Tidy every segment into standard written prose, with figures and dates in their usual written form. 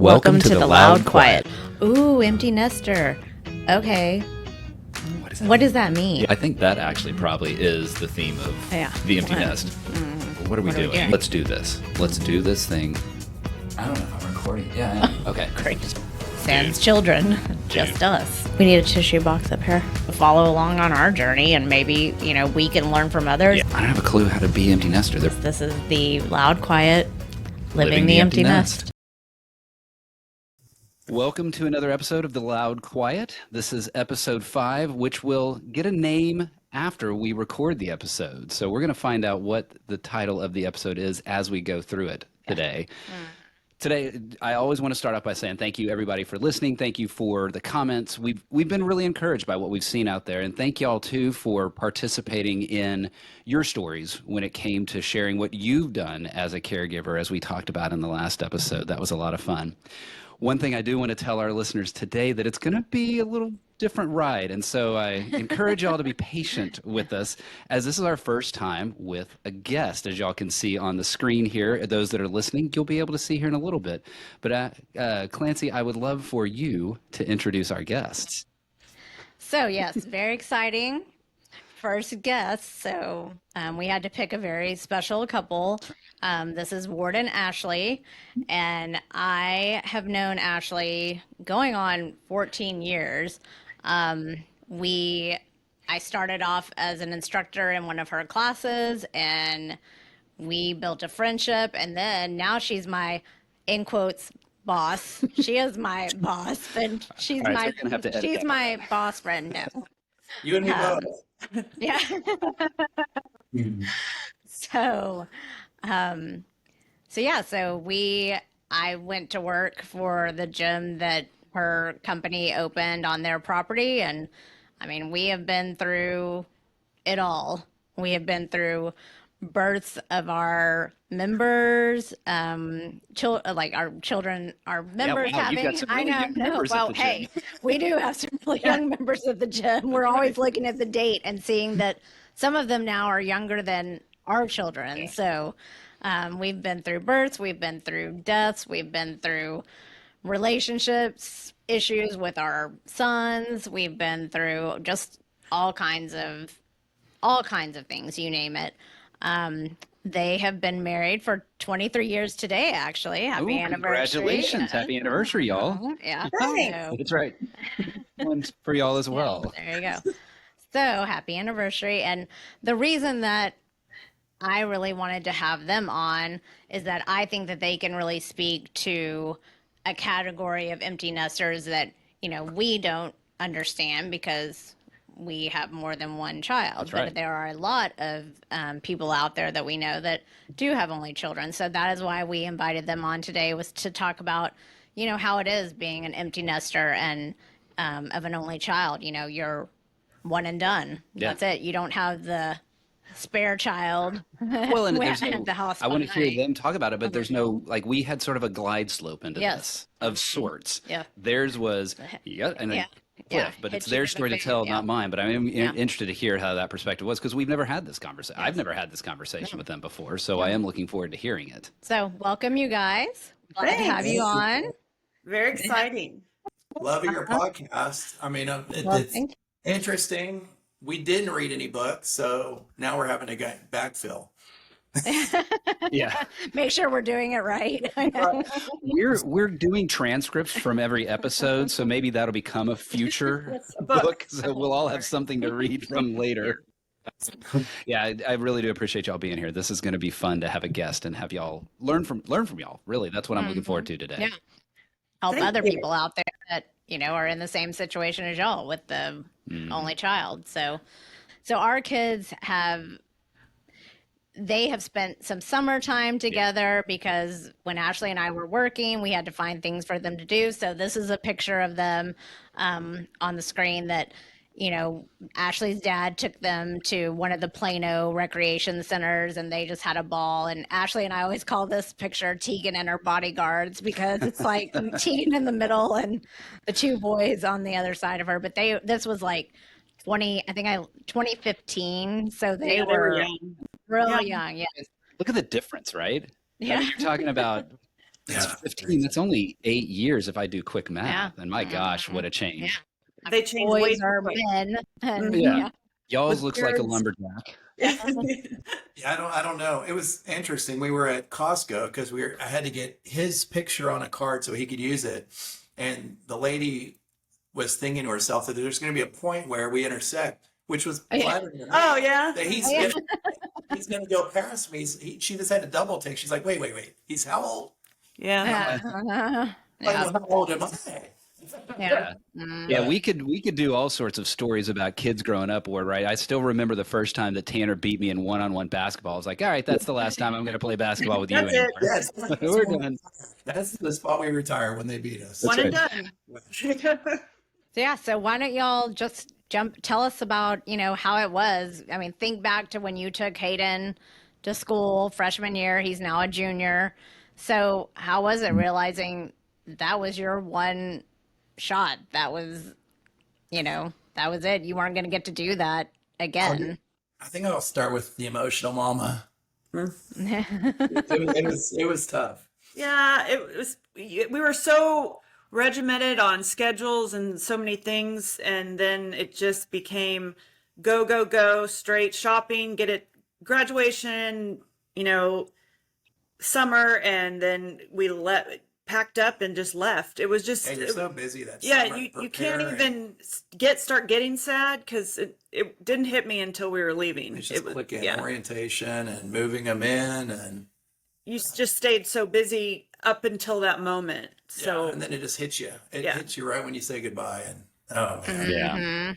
Welcome to the Loud Quiet. Ooh, empty nester. Okay. What does that mean? Yeah, I think that actually probably is the theme of the empty nest. What are we doing? Let's do this. Let's do this thing. I don't know if I'm recording. Yeah, I am. Okay. Great. Sans children. Just us. We need a tissue box up here. Follow along on our journey and maybe, we can learn from others. Yeah. I don't have a clue how to be empty nester. This is the Loud Quiet, living the empty nest. Welcome to another episode of The Loud Quiet. This is episode 5, which will get a name after we record the episode. So we're going to find out what the title of the episode is as we go through it today. Today, I always want to start off by saying thank you, everybody, for listening. Thank you for the comments. We've been really encouraged by what we've seen out there. And thank y'all, too, for participating in your stories when it came to sharing what you've done as a caregiver, as we talked about in the last episode. That was a lot of fun. One thing I do want to tell our listeners today that it's going to be a little different ride. And so I encourage y'all to be patient with us, as this is our first time with a guest, as y'all can see on the screen here. Those that are listening, you'll be able to see here in a little bit. But Clancy, I would love for you to introduce our guests. So yes, very exciting. First guest. So we had to pick a very special couple. This is Ward and Ashley, and I have known Ashley going on 14 years. I started off as an instructor in one of her classes, and we built a friendship, and then now she's my, in quotes, boss. She is my boss, but she's my boss friend now. You and me both. Yeah. So I went to work for the gym that her company opened on their property, and I mean, we have been through it all. We have been through births of our members, our children, our members You've got some really young members at the gym. We do have some really young members of the gym. We're always looking at the date and seeing that some of them now are younger than our children. So we've been through births, we've been through deaths, we've been through relationships, issues with our sons, we've been through just all kinds of things, you name it. They have been married for 23 years today, actually. Happy anniversary. Congratulations. Happy anniversary, y'all. Yeah. That's right. One's for y'all as well. There you go. So happy anniversary. And the reason that I really wanted to have them on is that I think that they can really speak to a category of empty nesters that, we don't understand because we have more than one child. That's right. But there are a lot of people out there that we know that do have only children. So that is why we invited them on today, was to talk about, how it is being an empty nester and of an only child. You're one and done. Yeah. That's it. You don't have the spare child. Well, and there's at the house. I want to hear them talk about it, but there's no, we had sort of a glide slope into this of sorts. Yeah. Theirs was, but it's their story to tell, not mine. But I'm interested to hear how that perspective was, because we've never had this conversation. I've never had this conversation with them before, so I am looking forward to hearing it. So welcome, you guys. Glad to have you on. Very exciting. Loving your podcast. I mean, it's interesting. We didn't read any books, so now we're having to get backfill. Yeah. Make sure we're doing it right. We're doing transcripts from every episode, so maybe that'll become a future book. So we'll all have something to read from later. Yeah, I really do appreciate y'all being here. This is going to be fun to have a guest and have y'all learn from y'all. Really, that's what I'm looking forward to today. Yeah. Help other people out there that are in the same situation as y'all with the only child. So our kids have spent some summertime together because when Ashley and I were working, we had to find things for them to do. So this is a picture of them on the screen that, Ashley's dad took them to one of the Plano recreation centers, and they just had a ball. And Ashley and I always call this picture Tegan and her bodyguards, because it's like Tegan in the middle and the two boys on the other side of her. But this was like 2015. So they were young. Real young, yeah. Look at the difference, right? Yeah. You're talking about That's Yeah. 15. That's only 8 years if I do quick Yeah. math. And my gosh, what a change. They changed way Boys too are quick. men, and Yeah. yeah. Y'all's But looks like a parents, lumberjack. yeah, I don't know. It was interesting. We were at Costco because I had to get his picture on a card so he could use it. And the lady was thinking to herself that there's going to be a point where we intersect, which was Oh, yeah. flattering to me. Oh yeah. That Oh, yeah. he's going to go past me. She just had to double take. She's like, wait. He's how old? Yeah. Yeah. Like, Yeah. how old am I? Yeah. Yeah, we could do all sorts of stories about kids growing up, or right. I still remember the first time that Tanner beat me in one-on-one basketball. I was like, all right, that's the last time I'm going to play basketball with you That's it. anymore. Yes, We're done. that's the spot we retire when they beat us. One and right. done. Yeah, so why don't y'all just tell us about, how it was. I mean, think back to when you took Hayden to school freshman year. He's now a junior. So how was it realizing that was your one shot? That was, that was it. You weren't going to get to do that again. I think I'll start with the emotional mama. It was tough. Yeah, it was. We were so regimented on schedules and so many things, and then it just became go, go, go, straight shopping, get it, graduation, summer, and then we packed up and just left. It was just, And you're so busy that yeah, summer you can't preparing. even start getting sad because it didn't hit me until we were leaving. It's just was, clicking yeah. orientation and moving them in, and You just stayed so busy up until that moment. So yeah, and then it just hits you. It Yeah. hits you right when you say goodbye, and oh man, Yeah.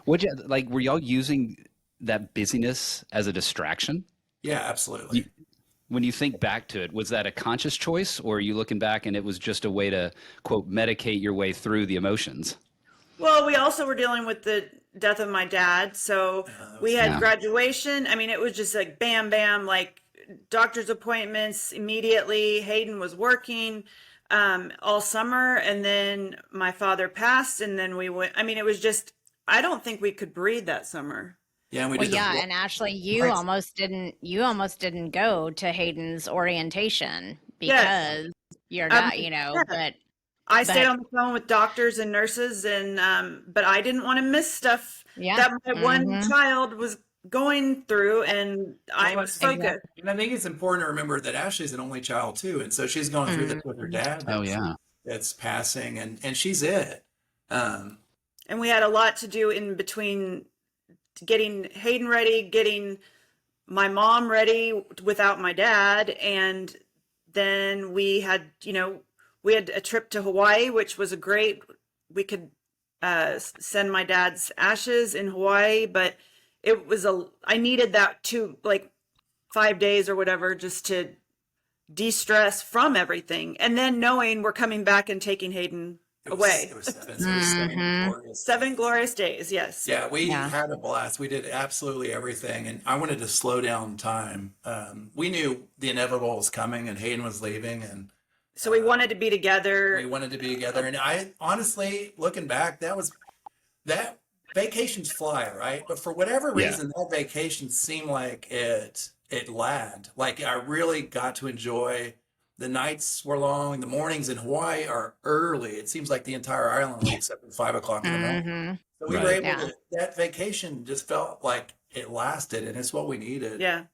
Would you like? Were y'all using that busyness as a distraction? yeah, absolutely. When you think back to it, was that a conscious choice, or are you looking back and it was just a way to quote medicate your way through the emotions? Well, we also were dealing with the death of my dad. So we had Yeah. graduation. I mean, it was just like bam, bam, like doctor's appointments immediately. Hayden was working all summer. And then my father passed. And then we went, I mean, it was just, I don't think we could breathe that summer. Yeah, and we Well, did yeah, the and Ashley, you Right. almost didn't go to Hayden's orientation Yes. because you're not, Yeah. but I stayed But- on the phone with doctors and nurses, and but I didn't want to miss stuff yeah. that my one Mhm. child was going through, and I was focused. And I think it's important to remember that Ashley's an only child too, and so she's going through this with her dad. Oh yeah. That's passing, and she's it. Um, And we had a lot to do in between getting Hayden ready, getting my mom ready without my dad, and then we had a trip to Hawaii, which was a great. We could send my dad's ashes in Hawaii, but it was I needed that too, like 5 days or whatever, just to de-stress from everything, and then knowing we're coming back and taking Hayden away. It was seven glorious 7 glorious days, yes. Yeah, we Yeah. had a blast. We did absolutely everything, and I wanted to slow down time. We knew the inevitable was coming, and Hayden was leaving, and So we wanted to be together. we wanted to be together. And I honestly, looking back, that vacations fly, right? But for whatever Yeah. reason, that vacation seemed like it lagged. Like I really got to enjoy. The nights were long. The mornings in Hawaii are early. It seems like the entire island wakes up at 5 o'clock in the morning. Mhm. So we were Right. able Yeah. to, that vacation just felt like it lasted, and it's what we needed. Yeah.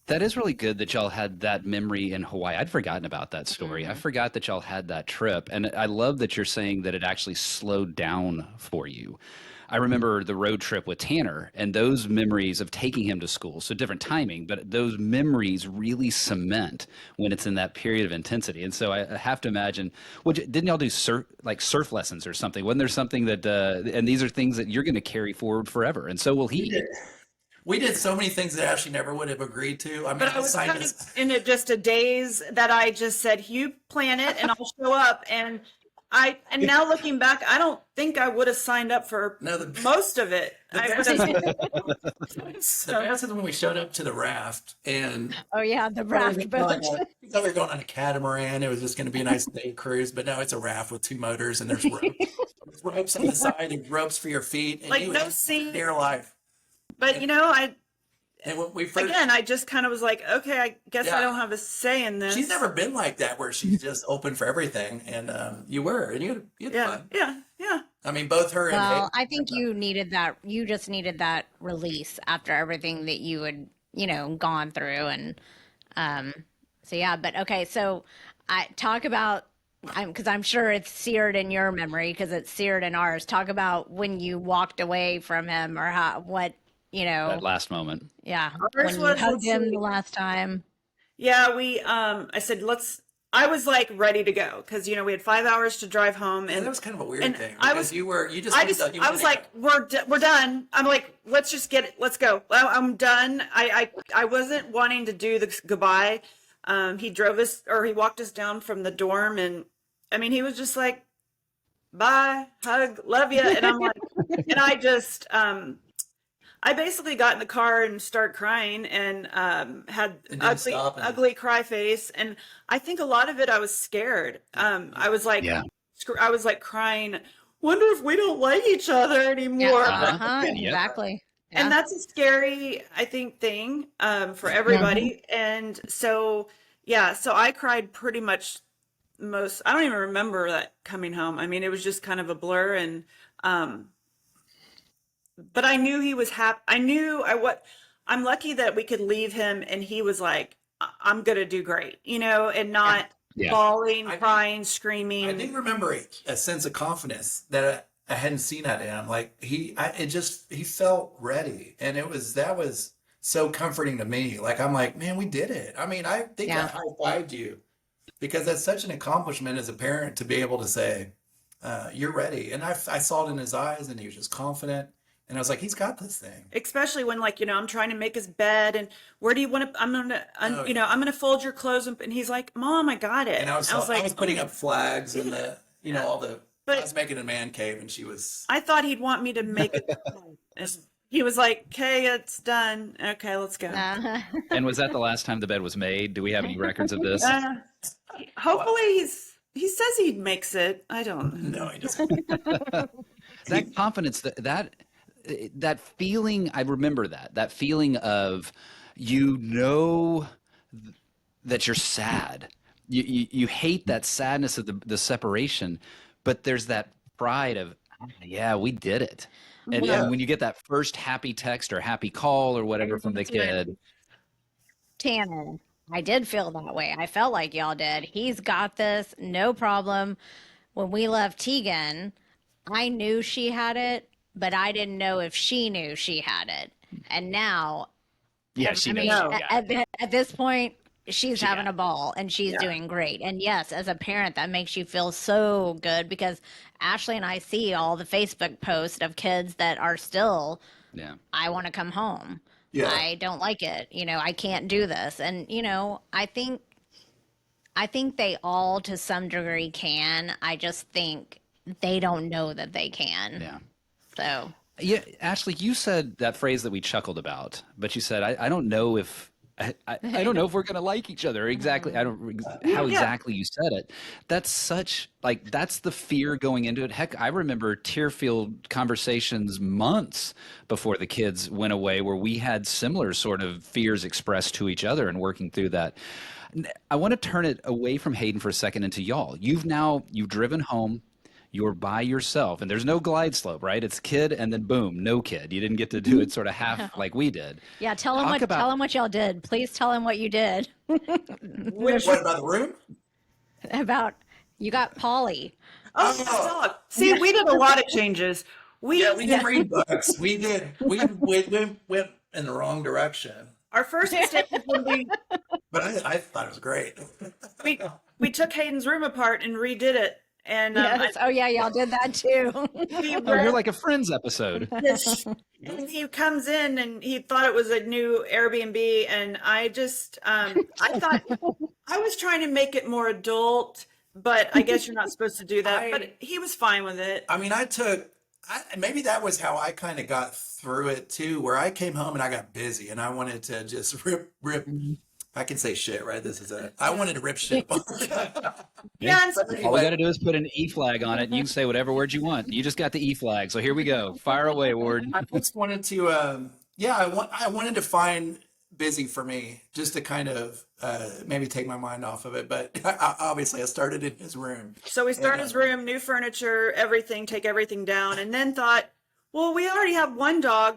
That is really good that y'all had that memory in Hawaii. I'd forgotten about that story. I forgot that y'all had that trip. And I love that you're saying that it actually slowed down for you. I remember the road trip with Tanner and those memories of taking him to school. So different timing, but those memories really cement when it's in that period of intensity. And so I have to imagine, didn't y'all do surf lessons or something? Wasn't there something that, and these are things that you're going to carry forward forever. And so will he. We did so many things that Ashley never would have agreed to. I mean, But I was signed kind us- of in just a daze that I just said, you plan it and I'll show up. And now looking back, I don't think I would have signed up for No, the- most of it. the I best, would have, the best is when we showed up to the raft and Oh yeah, the raft boat. we thought we were going on a catamaran. It was just going to be a nice day cruise, but no, it's a raft with 2 motors and there's ropes, there's ropes on the side and ropes for your feet. And Like, you no have scene. dear life. but And when we first, again, I just kind of was like, okay, I guess I Yeah. don't have a say in this. she's never been like that where she's just open for everything. And you were, and you had Yeah, fun. yeah. I mean, both her and Well, Hayden. I think you needed that. You just needed that release after everything that you had, gone through. And so, yeah, but okay. So I talk about, because I'm sure it's seared in your memory because it's seared in ours. Talk about when you walked away from him or That last moment. yeah, Ours when you was, hugged let's him see. the last time. Yeah, I said, I was like ready to go because, we had 5 hours to drive home. And And that was kind of a weird and thing I because was, you just, I wanted just, to- you I was wanted to like, we're done. I'm like, let's just get it. Let's go. Well, I'm done. I wasn't wanting to do the goodbye. He walked us down from the dorm, and I mean, he was just like, bye, hug, love you. And I'm like, and I basically got in the car and started crying and had And didn't ugly, stop and- ugly cry face. And I think a lot of it, I was scared. I was like, Yeah. I was like crying. Wonder if we don't like each other Yeah, anymore. Yep. exactly. And Yeah. that's a scary, I think, thing for Mm-hmm. everybody. And so, yeah, so I cried pretty much I don't even remember that coming home. I mean, it was just kind of a blur. And, but I knew he was happy. I'm lucky that we could leave him and he was like, I'm going to do great, and not Yeah. bawling, I- crying, I screaming. do remember a sense of confidence that I hadn't seen out of him. Like he felt ready, and that was so comforting to me. Like I'm like, man, we did it. I mean, I think Yeah. I high-fived you because that's such an accomplishment as a parent to be able to say, you're ready. And I saw it in his eyes, and he was just confident. And I was like, he's got this thing. Especially when, like, I'm trying to make his bed and where do you want to, I'm going to, Oh, yeah. I'm going to fold your clothes. And he's like, Mom, I got it. And I was like, putting up flags and all the. But- I was making a man cave, and she was. I thought he'd want me to make it. And he was like, okay, it's done. Okay, let's go. And was that the last time the bed was made? Do we have any records of this? Hopefully he says he makes it. I don't know. No, he doesn't. That confidence, that feeling, I remember that feeling of, that you're sad. You hate that sadness of the separation, but there's that pride of, yeah, we did it. And, Yeah. and when you get that first happy text or happy call or whatever from the That's right. kid, Tanner, I did feel that way. I felt like y'all did. He's got this, no problem. When we left Tegan, I knew she had it, but I didn't know if she knew she had it. And now, yeah, she I knows. mean, No. at this point, she's having Yeah. a ball and she's Yeah. doing great. And yes, as a parent, that makes you feel so good because Ashley and I see all the Facebook posts of kids that are still, Yeah. I want to come home. Yeah. I don't like it. I can't do this. And, I think they all to some degree can. I just think they don't know that they can. Yeah. So, Yeah, Ashley, you said that phrase that we chuckled about, but you said, I don't know if I don't know if we're going to like each other. Exactly. I don't how exactly you said it. That's that's the fear going into it. Heck, I remember tear-filled conversations months before the kids went away where we had similar sort of fears expressed to each other and working through that. I want to turn it away from Hayden for a second into y'all. You've driven home. You're by yourself, and there's no glide slope, right? It's kid and then boom, no kid. You didn't get to do it sort of half like we did. yeah, tell him Talk about- tell him what y'all did. Please tell him what you did. What about the room? About you got Polly. Oh, the dog. See, we did a lot of changes. We didn't read books. We went in the wrong direction. Our first mistake was when But I thought it was great. we took Hayden's room apart and redid it. And Yes. Oh yeah, y'all did that too. Oh, you're like a Friends episode. he comes in and he thought it was a new Airbnb, and I just I thought I was trying to make it more adult, but I guess you're not supposed to do that. But he was fine with it. I mean, maybe that was how I kind of got through it too, where I came home and I got busy and I wanted to just rip. I can say shit, right? I wanted to rip shit. Yeah, and so- All we got to do is put an E flag on it, and you can say whatever word you want. You just got the E flag, so here we go. Fire away, Ward. I just wanted to, yeah, I wanted to find busy for me just to kind of maybe take my mind off of it. But obviously, I started in his room. So we started his room, new furniture, everything, take everything down, and then thought, well, we already have one dog.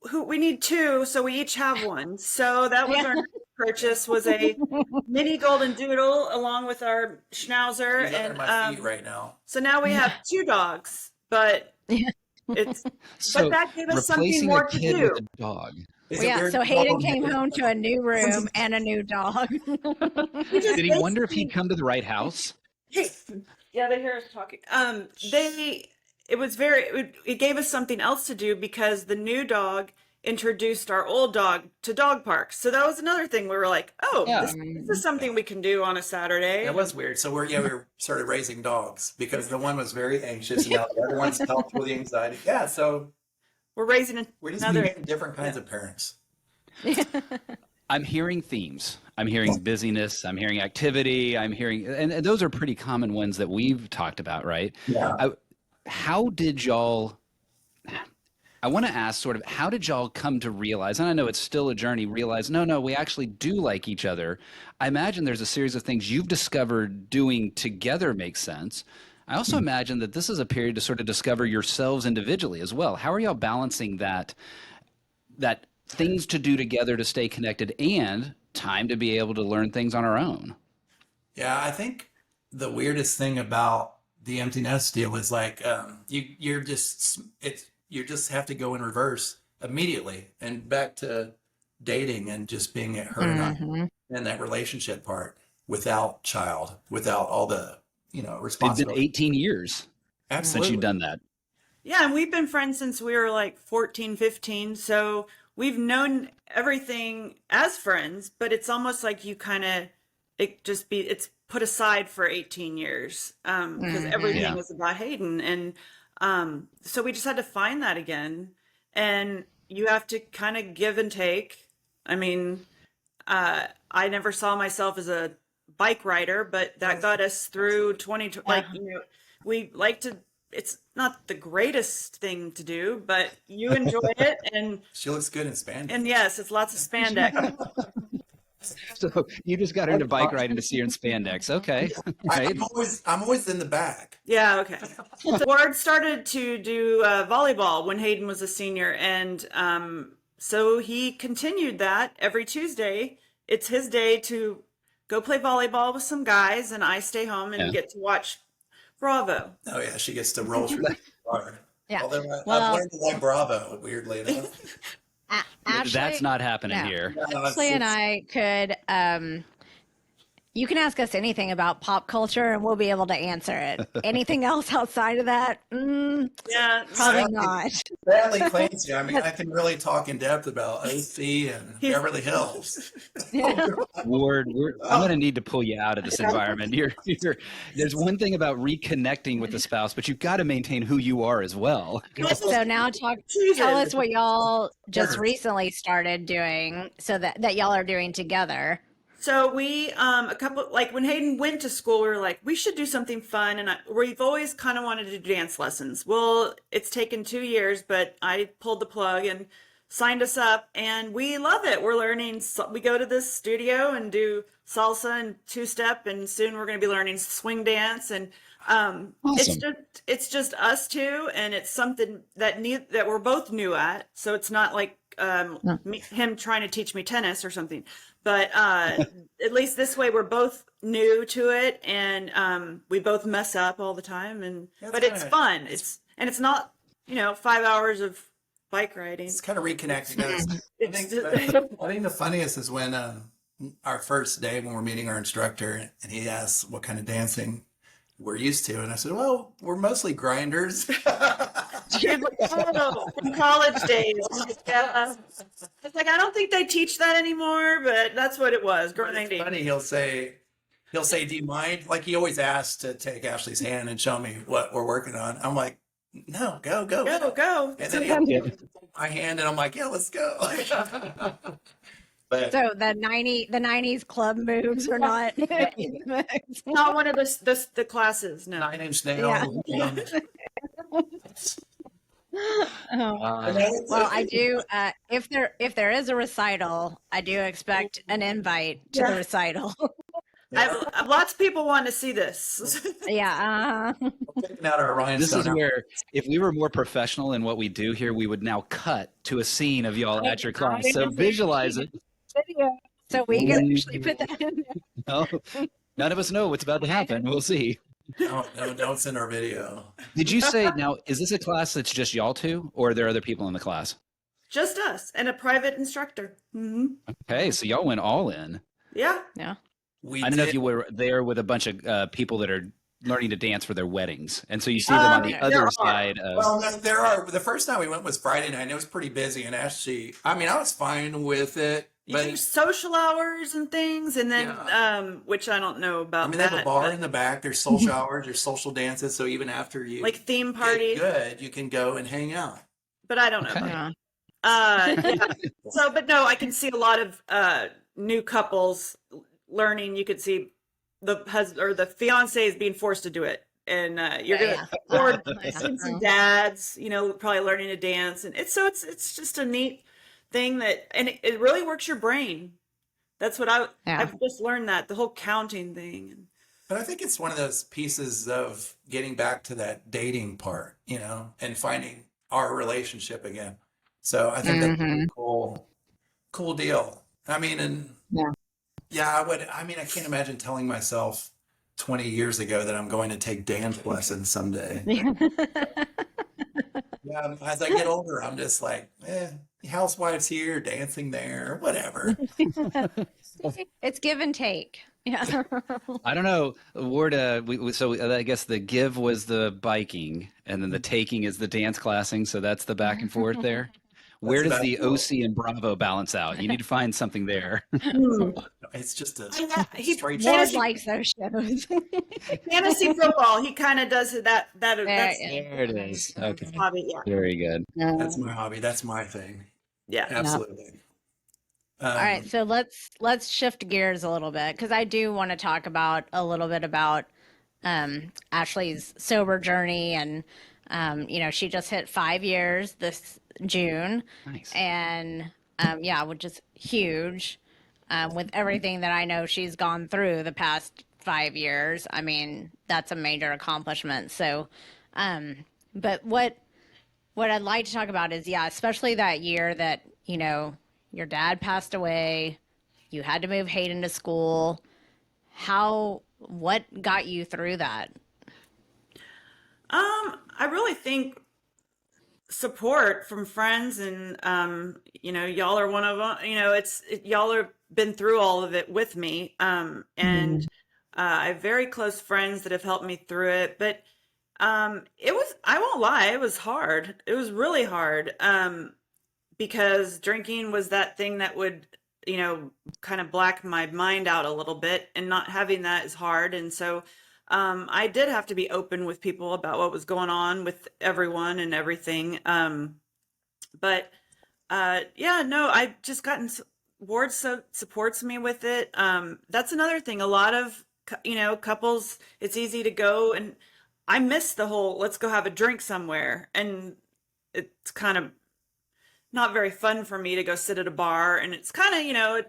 Who we need two, so we each have one. So that was our purchase, was a mini golden doodle along with our schnauzer, He's under and my feet right now. so now we have two dogs. But it's So but that gave us something replacing more a to kid do. with a dog. Is Well, it yeah, weird so to Hayden call came him- home to a new room and a new dog. We just Did he wonder if basically- he'd come to the right house? Hey, yeah, they hear us talking. It was it gave us something else to do because the new dog introduced our old dog to dog parks. So that was another thing we were like, oh, Yeah. this is something we can do on a Saturday. That was weird. So we were started raising dogs because the one was very anxious and now the other one's helped with the anxiety. Yeah, so We're raising we're just another. meeting different kinds of parents. I'm hearing themes. I'm hearing busyness. I'm hearing activity. I'm hearing, and those are pretty common ones that we've talked about, right? Yeah. How did y'all, I want to ask sort of, how did y'all come to realize, and I know it's still a journey, realize, no, we actually do like each other. I imagine there's a series of things you've discovered doing together makes sense. I also imagine that this is a period to sort of discover yourselves individually as well. How are y'all balancing that things to do together to stay connected and time to be able to learn things on our own? Yeah, I think the weirdest thing about the empty nest deal is like you just have to go in reverse immediately and back to dating and just being at her and I and that relationship part without child, without all the It's been responsibility. 18 years Absolutely. since you've done that. Yeah, and we've been friends since we were like 14, 15. So we've known everything as friends, but it's almost like you kind of, it's put aside for 18 years because everything Yeah. is about Hayden. And so we just had to find that again. And you have to kind of give and take. I mean, I never saw myself as a bike rider, but that got us through 20, like, we like to, it's not the greatest thing to do, but you enjoy it. She looks good in spandex. And yes, it's lots of spandex. So you just got her into bike riding to see her in spandex. Okay. Right. I'm always in the back. Yeah, okay. So Ward started to do volleyball when Hayden was a senior, and so he continued that every Tuesday. It's his day to go play volleyball with some guys, and I stay home and Yeah. get to watch Bravo. Oh yeah, she gets to roll through the car. Yeah. Although I've Well- learned to like Bravo, weirdly enough. Ashley, That's not happening no. here. Ashley and I could, you can ask us anything about pop culture and we'll be able to answer it. Anything else outside of that? Yeah, Probably Sadly- not. Sadly, Clancy. I mean, I can really talk in depth about OC and Beverly Hills. Ward, I'm going to need to pull you out of this environment. There's one thing about reconnecting with the spouse, but you've got to maintain who you are as well. So now tell us what y'all just recently started doing so that y'all are doing together. So we, a couple, like when Hayden went to school, we were like, we should do something fun. And we've always kind of wanted to do dance lessons. Well, it's taken 2 years, but I pulled the plug and signed us up and we love it. We're learning, we go to this studio and do salsa and two-step, and soon we're going to be learning swing dance. And it's just us two, and it's something that we're both new at. So it's not like him trying to teach me tennis or something. But at least this way we're both new to it, and we both mess up all the time. But it's fun. It's not 5 hours of bike riding. It's kind of reconnecting us. I think the funniest is when our first day when we're meeting our instructor and he asks what kind of dancing we're used to, and I said, well, we're mostly grinders. From college days. Yeah. It's like, I don't think they teach that anymore, but that's what it was, It's grinding. funny, he'll say, do you mind? Like he always asks to take Ashley's hand and show me what we're working on. I'm like, no, go. Go. And then he'll take my hand and I'm like, yeah, let's go. But So the 90s club moves are not. Not one of the classes, no. 9 Inch Nails. Oh, Uh, well, I do. If there is a recital, I do expect an invite to the Yeah. recital. Yeah, I have lots of people want to see this. Yeah. we're taking out our this is rhinestone. where, if we were more professional in what we do here, we would now cut to a scene of y'all at your class. So visualize it. Video, so we can actually put that in No, none of us know what's about to happen. We'll see. No, no, don't send our video. Did you say now? Is this a class that's just y'all two, or are there other people in the class? Just us and a private instructor. Okay, so y'all went all in. Yeah. there. Yeah. We I don't know if did- you were there with a bunch of people that are learning to dance for their weddings, and so you see them on the there other are. side of. Well, no, there are. The first time we went was Friday night, and it was pretty busy. And actually, I mean, I was fine with it, You do but social hours and things, and then Yeah. Which I don't know about I mean, they have a that, bar but in the back. There's social hours. There's social dances. So even after you like theme get parties. good, you can go and hang out. But I don't know. Okay. About Yeah. yeah. So, but no, I can see a lot of new couples learning. You could see the husband or the fiance is being forced to do it, and you're Yeah. gonna or Yeah. some dads, probably learning to dance, and it's just a neat thing that, and it really works your brain. That's what Yeah. I've just learned, that the whole counting thing. But I think it's one of those pieces of getting back to that dating part, and finding our relationship again. So I think that's a pretty cool deal. I mean, and yeah, I can't imagine telling myself 20 years ago that I'm going to take dance lessons someday. Yeah, as I get older, I'm just like, housewives here, dancing there, whatever. It's give and take. Yeah. I don't know. Ward, so I guess the give was the biking, and then the taking is the dance classing. So that's the back and forth there. Where does about the it. OC and Bravo balance out? You need to find something there. It's just a He straight Ward fantasy, likes those shows. fantasy football. He kind of does that. That's There it is. Okay. his hobby. Yeah. Very good. That's my hobby. That's my thing. Yeah. Absolutely. All right, so let's shift gears a little bit because I do want to talk about a little bit about Ashley's sober journey, and she just hit 5 years this June, Nice. and yeah, which is huge. With everything that I know she's gone through the past 5 years, I mean that's a major accomplishment. So, but what I'd like to talk about is, yeah, especially that year that your dad passed away, you had to move Hayden to school. What got you through that? I really think support from friends, and y'all are one of them. Y'all have been through all of it with me, and I have very close friends that have helped me through it. But it was, I won't lie, it was hard. It was really hard, because drinking was that thing that would kind of black my mind out a little bit, and not having that is hard. And so I did have to be open with people about what was going on with everyone and everything. But yeah, no, I've just gotten Ward supports me with it. That's another thing. A lot of couples, it's easy to go, and I miss the whole let's go have a drink somewhere, and it's kind of not very fun for me to go sit at a bar, and it's kind of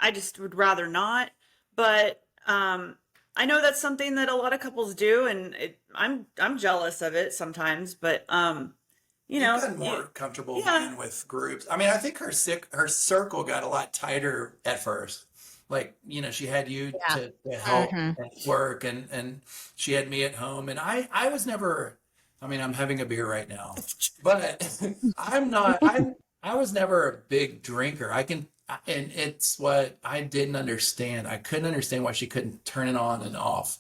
I just would rather not. But I know that's something that a lot of couples do, and I'm jealous of it sometimes. But You've gotten more comfortable being with groups. I mean, I think her circle got a lot tighter at first. Like, she had you to help at work, and she had me at home, and I was never. I mean, I'm having a beer right now, but I'm not. I was never a big drinker. And it's what I didn't understand. I couldn't understand why she couldn't turn it on and off.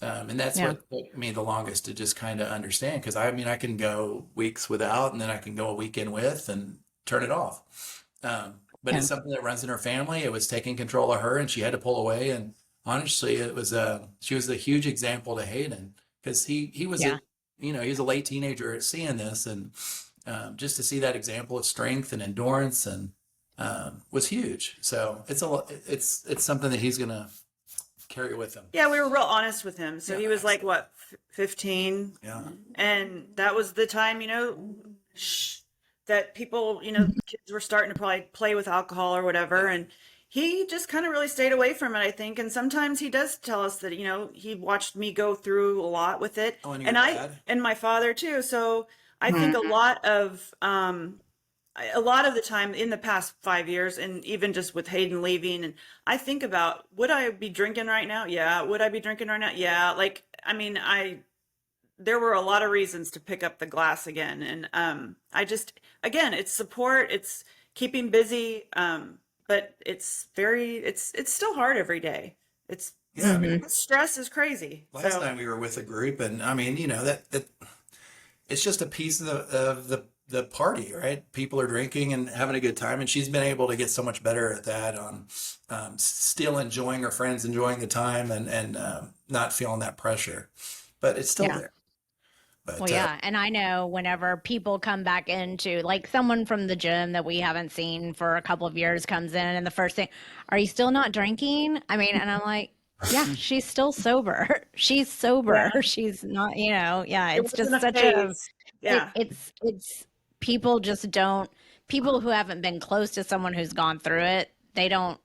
And that's what took me the longest to just kind of understand. Because I mean, I can go weeks without, and then I can go a weekend with and turn it off. But it's something that runs in her family. It was taking control of her, and she had to pull away. And honestly, she was a huge example to Hayden, because he was he was a late teenager seeing this, and just to see that example of strength and endurance and was huge. So it's something that he's gonna carry with him. Yeah, we were real honest with him. So he was like, what, 15? Yeah. And that was the time, that people, kids were starting to probably play with alcohol or whatever. And he just kind of really stayed away from it, I think. And sometimes he does tell us that, he watched me go through a lot with it. Oh, and your And dad? and my father too. So I think Mhm. a lot of the time in the past 5 years, and even just with Hayden leaving, and I think about, would I be drinking right now? Yeah. Would I be drinking right now? Yeah. Like, I mean, there were a lot of reasons to pick up the glass again. And I just, again, it's support, it's keeping busy, but it's still hard every day. It's Yeah, I mean, stress is crazy. last So time we were with a group, and I mean, that it's just a piece of the party, right? People are drinking and having a good time, and she's been able to get so much better at that on still enjoying her friends, enjoying the time, and not feeling that pressure. But it's still Yeah. there. Well, But yeah. And I know whenever people come back into, like, someone from the gym that we haven't seen for a couple of years comes in, and the first thing, are you still not drinking? I mean, and I'm like, yeah, she's still sober. She's sober. yeah, She's not, yeah, it it's wasn't just a such a, phase. Yeah. it's people just don't, people who haven't been close to someone who's gone through it, they don't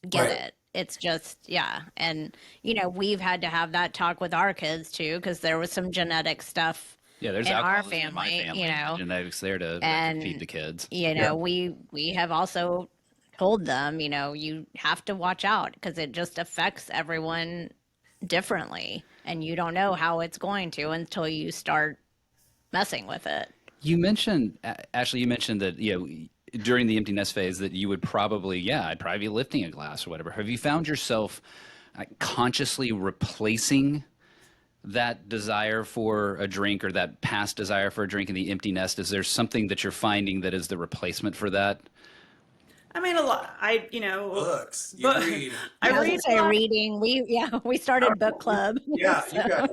get right, it. It's just, yeah. And, we've had to have that talk with our kids too, because there was some genetic stuff Yeah, there's in our alcoholism in my family, family. Genetics there to that can feed and, the kids. yeah, we have also told them, you have to watch out because it just affects everyone differently. And you don't know how it's going to until you start messing with it. You mentioned, Ashley, you mentioned that, during the empty nest phase that you would probably, yeah, I'd probably be lifting a glass or whatever. Have you found yourself consciously replacing that desire for a drink or that past desire for a drink in the empty nest? Is there something that you're finding that is the replacement for that? I mean, a lot. books you But read. I I was read gonna a say lot. reading. We started book club. Yeah, So, yeah.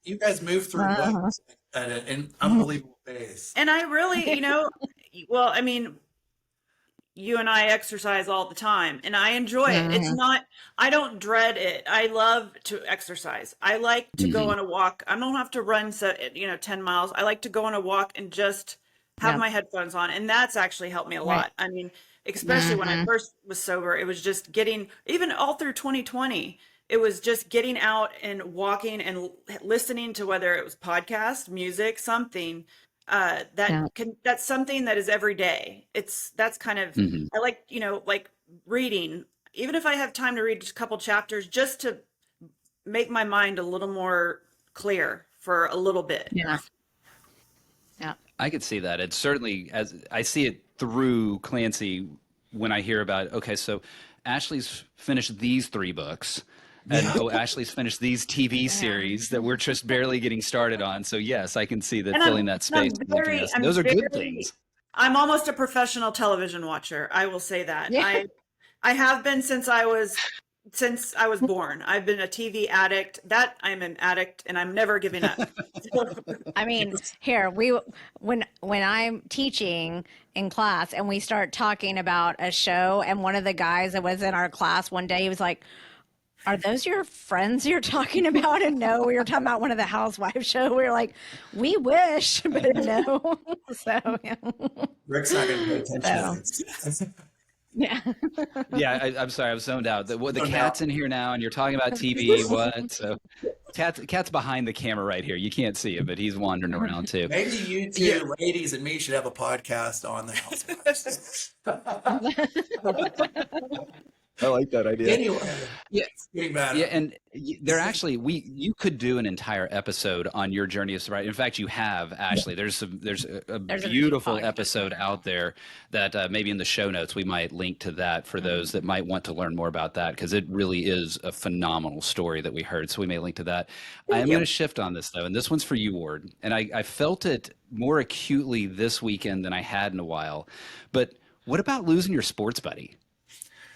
you guys move through Uh-huh. books at an unbelievable pace. And I really, well, I mean, you and I exercise all the time and I enjoy it. It's Mhm. not, I don't dread it. I love to exercise. I like to go Hmm. on a walk. I don't have to run, 10 miles. I like to go on a walk and just have Yep. my headphones on. And that's actually helped me a Right. lot. I mean, especially when I Mhm. first was sober, it was just getting, even all through 2020, it was just getting out and walking and listening to, whether it was podcast, music, something Yeah. that's something that is every day. That's kind of, Hmm. I like, like reading, even if I have time to read just a couple chapters, just to make my mind a little more clear for a little bit. Yeah. Yeah. I could see that. It's certainly, as I see it through Clancy when I hear about, okay, so Ashley's finished these three books. And Yeah. oh, Ashley's finished these TV Yeah. series that we're just barely getting started on. So yes, I can see that And filling that space with emptiness. Those are good things. I'm almost a professional television watcher. I will say that. Yeah. I have been since I was born. I've been a TV addict. That I'm an addict and I'm never giving up. I mean, here when I'm teaching in class and we start talking about a show, and one of the guys that was in our class one day, he was like, "Are those your friends you're talking about?" And no, we were talking about one of the housewife show. We were like, "We wish," but no. So yeah. Rick's not going to pay attention So to this. yeah. Yeah, I'm sorry, I was zoned out. The Oh, cat's no. in here now, and you're talking about TV. What? So, cat's behind the camera right here. You can't see him, but he's wandering around too. Maybe you Yeah, two ladies and me should have a podcast on the housewives. I like that idea. Anyway, Yeah, it's getting better. yeah, and they're actually you could do an entire episode on your journey of sobriety. In fact, you have, Ashley. There's a There's a beautiful podcast. episode out there that maybe in the show notes we might link to that for those that might want to learn more about that, because it really is a phenomenal story that we heard. So we may link to that. I am going to shift on this though, and this one's for you, Ward. And I felt it more acutely this weekend than I had in a while. But what about losing your sports buddy?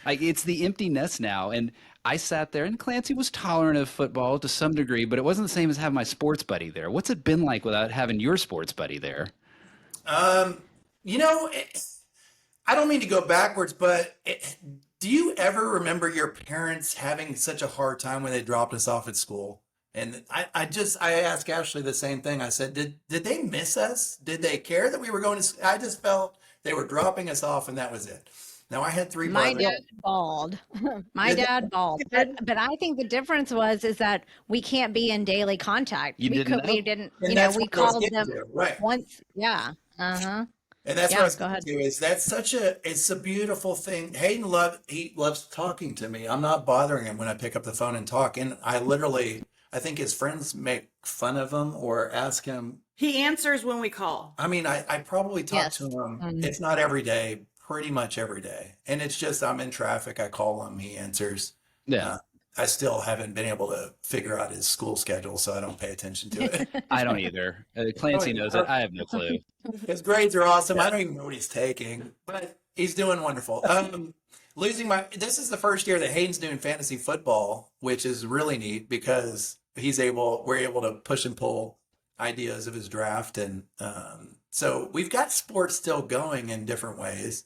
Like, it's the empty nest now, and I sat there, and Clancy was tolerant of football to some degree, but it wasn't the same as having my sports buddy there. What's it been like without having your sports buddy there? Um, I don't mean to go backwards, but do you ever remember your parents having such a hard time when they dropped us off at school? And I asked Ashley the same thing. I said, did they miss us? Did they care that we were going to, I just felt they were dropping us off and that was it. Now I had three My brothers. dad bawled. My Did they? dad bawled. But I think the difference is that we can't be in daily contact. You didn't know? We didn't, And you know, that's we what I was called getting them to, right? once. Yeah. Uh-huh. And that's what I Yeah, was go getting ahead. to is that's it's a beautiful thing. He loves talking to me. I'm not bothering him when I pick up the phone and talk. And I think his friends make fun of him or ask him. He answers when we call. I mean, I probably talk to Yes. him, Mhm. if not every day, pretty much every day. And it's just, I'm in traffic. I call him, he answers. Yeah. Uh, I still haven't been able to figure out his school schedule, so I don't pay attention to it. I don't either. Clancy knows it. I have no clue. His grades are awesome. I don't even know what he's taking, but he's doing wonderful. This is the first year that Hayden's doing fantasy football, which is really neat because we're able to push and pull ideas of his draft. And so we've got sports still going in different ways.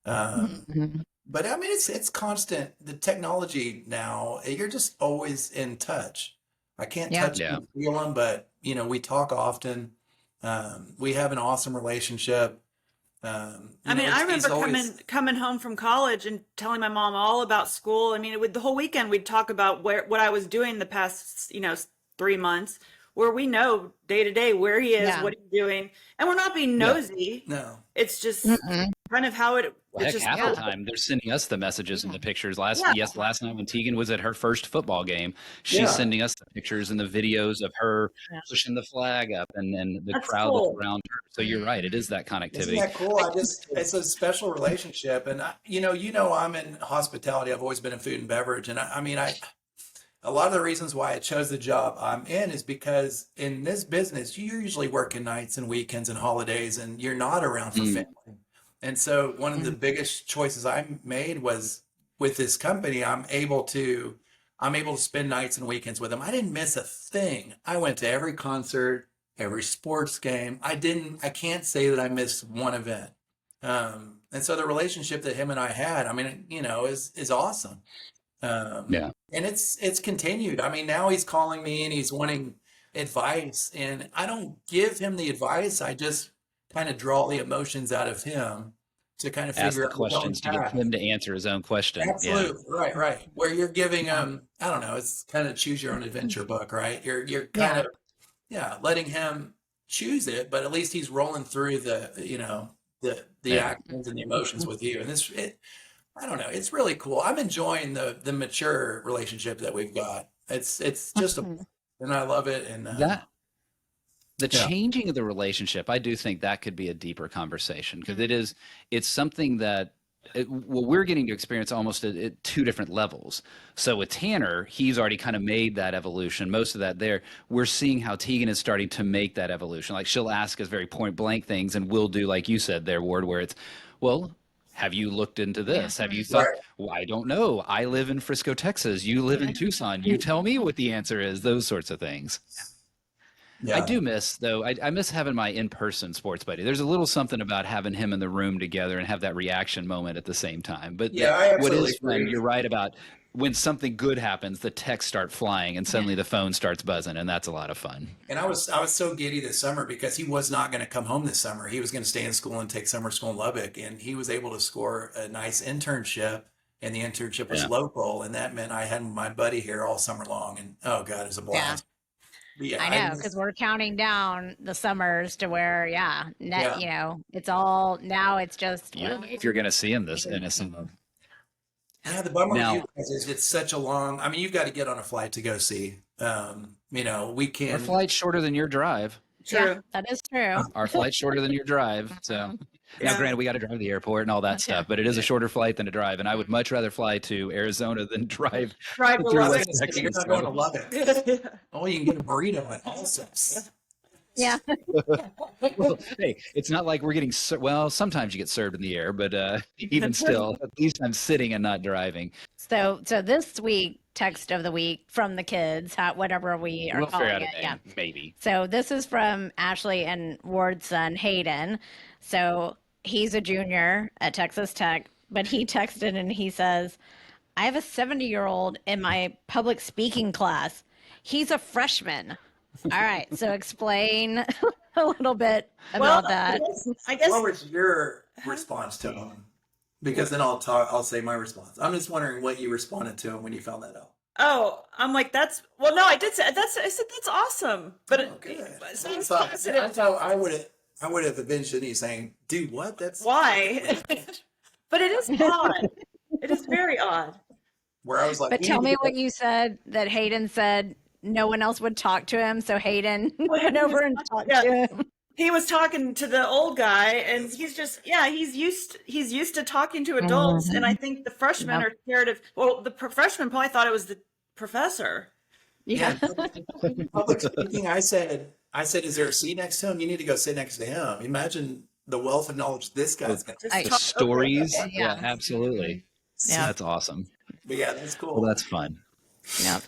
Mhm. But I mean, it's constant. The technology now, you're just always in touch. I can't Yeah. touch Yeah. him, feel him, but we talk often. We have an awesome relationship. I mean, I remember coming home from college and telling my mom all about school. I mean, with the whole weekend, we'd talk about what I was doing the past, 3 months, where we know day to day where he is, Yeah. what he's doing, and we're not being Yeah. nosy. No, It's just Mm-mm. kind of how Well, it's heck, just half the Yeah. time they're sending us the messages and the pictures. Last Yeah. last night when Tegan was at her first football game, she's yeah, sending us the pictures and the videos of her Yeah. pushing the flag up and the That's crowd that's cool. around her. So you're right, it is that isn't connectivity. that cool? It's a special relationship, and I'm in hospitality. I've always been in food and beverage, and I mean, a lot of the reasons why I chose the job I'm in is because in this business, you're usually working nights and weekends and holidays, and you're not around for Mm. family. And so one of the biggest choices I made was with this company, I'm able to spend nights and weekends with them. I didn't miss a thing. I went to every concert, every sports game. I can't say that I missed one event. And so the relationship that him and I had, I mean, is awesome. Yeah. And it's continued. I mean, now he's calling me and he's wanting advice, and I don't give him the advice. I just kind of draw the emotions out of him to kind of Ask figure the out his own questions to get path. him to answer his own question. Yeah. Absolutely. Right, right. Where you're giving I don't know, it's kind of choose your own adventure book, right? You're kind Yeah. of letting him choose it, but at least he's rolling through the Yeah. actions and the emotions with you. And I don't know, it's really cool. I'm enjoying the mature relationship that we've got. It's just Mhm. and I love it. And That the yeah, changing of the relationship, I do think that could be a deeper conversation because it's something that well, we're getting to experience almost at two different levels. So with Tanner, he's already kind of made that evolution. Most of that there, we're seeing how Tegan is starting to make that evolution. Like she'll ask us very point blank things, and we'll do like you said there, Ward, where it's, well, have you looked into this? Have you thought? right. Well, I don't know. I live in Frisco, Texas. You live in Tucson. You tell me what the answer is. Those sorts of things. I Yeah. do miss though. I miss having my in-person sports buddy. There's a little something about having him in the room together and have that reaction moment at the same time. But Yeah, I what absolutely is fun, agree. you're right about when something good happens, the texts start flying and suddenly the phone starts buzzing, and that's a lot of fun. And I was so giddy this summer because he was not going to come home this summer. He was going to stay in school and take summer school in Lubbock, and he was able to score a nice internship, and the internship was Yeah. local, and that meant I had my buddy here all summer long, and oh God, it was a Yeah. blast. But yeah, I know, because we're counting down the summers to where, yeah, it's all now. It's just Yeah, if you're going to see him this innocent. yeah. The bummer with Now, you guys is it's such a long. I mean, you've got to get on a flight to go see. We our can. flight's shorter than your drive. yeah, True. that is true. Our flight's shorter than your drive. So now, Yeah. granted, we got to drive to the airport and all that stuff, but it is a shorter flight than a drive. And I would much rather fly to Arizona than drive Right through I was below West going to say you're Texas. not going to So. Lubbock. Oh, you can get a burrito at Allsup's. Yeah. Well, hey, it's not like we're getting well. Sometimes you get served in the air, but even still, at least I'm sitting and not driving. So this week, text of the week from the kids, whatever we are We'll figure calling out a it. name, Yeah. maybe. So this is from Ashley and Ward's son, Hayden. So he's a junior at Texas Tech, but he texted and he says, I have a 70-year-old in my public speaking class. He's a freshman. All right, so explain a little bit Well, about that. I guess What was your response to him? Because then I'll say my response. I'm just wondering what you responded to him when you found that out. Oh, I'm like, well, no, I did say that's, I said, that's awesome. But Oh, good. so I it's thought positive. I would have eventually saying, dude, what? That's Why? But it is odd. It is very odd. where I was like, But you tell need me to what you said that Hayden said no one else would talk to him, so Hayden Well, went he over was- and talked yeah. to him. He was talking to the old guy, and he's just, yeah, he's used to talking to adults, and I think the freshmen Yep. are scared of. Well, the freshman probably thought it was the professor. Yeah. public speaking. I said, is there a seat next to him? You need to go sit next to him. Imagine the wealth of knowledge this guy's got. Just I- The talk- stories. Yeah. Yeah, absolutely. Yeah. That's awesome. But yeah, that's cool. Well, that's fun. Yep.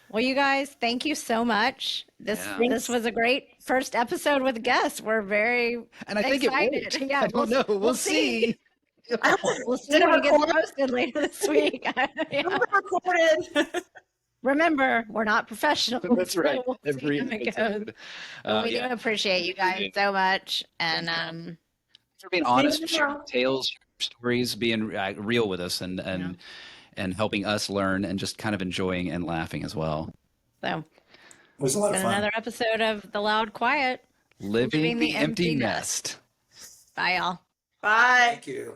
Well, you guys, thank you so much. This Yeah. this was a great first episode with guests. We're very And I think excited. it worked. Yeah, I don't know. We'll see. We'll see Did it when it gets record? posted later this week. Yeah. recorded. Remember, we're not professional. That's right. We'll see Every how it goes. episode. But we do Yeah. appreciate you guys so much, and For being honest, Maybe sharing tomorrow. tales, stories, being real with us, and helping us learn, and just kind of enjoying and laughing as well. so It was a lot it's of been fun. another episode of The Loud Quiet. Living Living the the empty empty nest. Bye, y'all. Bye. Thank you.